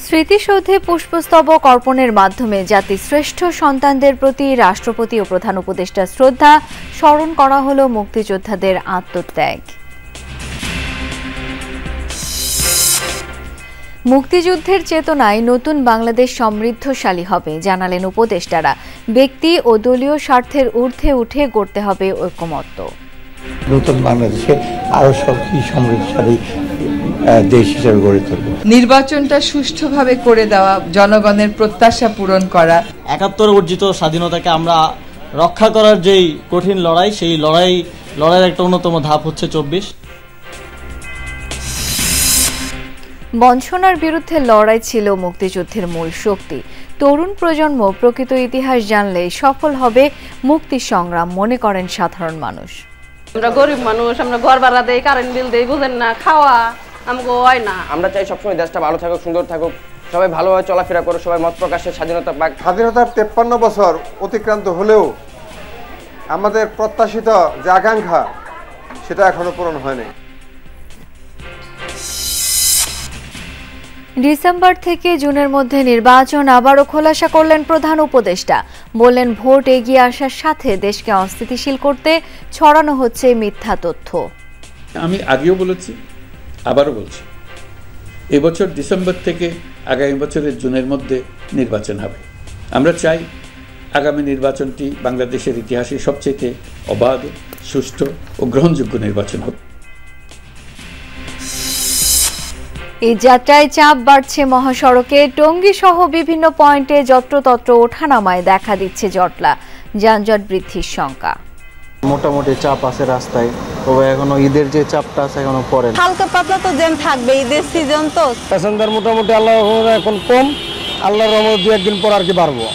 স্মৃতিসৌধে পুষ্পস্তবক অর্পণের মাধ্যমে জাতির শ্রেষ্ঠ সন্তানদের প্রতি রাষ্ট্রপতি ও প্রধান উপদেষ্টা শ্রদ্ধা স্মরণ করা হলো মুক্তিযোদ্ধাদের আত্মত্যাগ। মুক্তিযুদ্ধের চেতনায় নতুন বাংলাদেশ সমৃদ্ধশালী হবে জানালেন উপদেষ্টারা। ব্যক্তি ও দলীয় স্বার্থের ঊর্ধ্বে উঠে গড়তে হবে ঐকমত্য। নতুন বাংলাদেশে আরো সমৃদ্ধশালী দেশ হিসেবে গড়ে তুলব। নির্বাচনটা সুষ্ঠুভাবে করে দেওয়া, জনগণের প্রত্যাশা পূরণ করা। ৭১ অর্জিত স্বাধীনতাকে আমরা রক্ষা করার যেই কঠিন লড়াই, সেই লড়াইয়ের একটা অন্যতম ধাপ হচ্ছে ২৪। বঞ্চনার বিরুদ্ধে লড়াই ছিল মুক্তিযুদ্ধের মূল শক্তি। তরুণ প্রজন্ম প্রকৃত ইতিহাস জানলে সফল হবে মুক্তি সংগ্রাম মনে করেন সাধারণ মানুষ। আমরা গরিব মানুষ, আমরা ঘর ভাড়া দেই, কারেন্ট বিল দেই, বুঝেন না, খাওয়া আমাকে হয় না। আমরা চাই সবসময় দেশটা ভালো থাকুক, সুন্দর থাকুক, সবাই ভালোভাবে চলাফেরা করুক, সবাই মত প্রকাশের স্বাধীনতা পাক। স্বাধীনতার ৫৩ বছর অতিক্রান্ত হলেও আমাদের প্রত্যাশিত যে আকাঙ্ক্ষা সেটা এখনো পূরণ হয়নি। ডিসেম্বর থেকে জুনের মধ্যে নির্বাচন আবারও খোলাসা করলেন প্রধান উপদেষ্টা। বললেন, ভোট এগিয়ে আসার সাথে দেশকে অস্থিতিশীল করতে ছড়ানো হচ্ছে মিথ্যা তথ্য। আমি আগেও বলেছি, আবারও বলছি, এবছর ডিসেম্বর থেকে আগামী বছরের জুনের মধ্যে নির্বাচন হবে। আমরা চাই আগামী নির্বাচনটি বাংলাদেশের ইতিহাসে সবচেয়ে অবাধ, সুষ্ঠু ও গ্রহণযোগ্য নির্বাচন হবে। এই যাত্রায় চাপ বাড়ছে মহাসড়কে। টঙ্গী সহ বিভিন্ন পয়েন্টে যত্রতত্র ওঠানামায় দেখা দিচ্ছে জটলা, যানজট বৃদ্ধির শঙ্কা। মোটামুটি চাপ আছে রাস্তায়, তবে এখনো ঈদের যে চাপটা আছে এখনো পড়ে। হালকা পাতলা তো জ্যাম থাকবে, ঈদের সিজন তো। প্যাসেঞ্জার মোটামুটি আল্লাহর এখন কম, আল্লাহর রহমতে ২-১ দিন পর আর কি বাড়বো।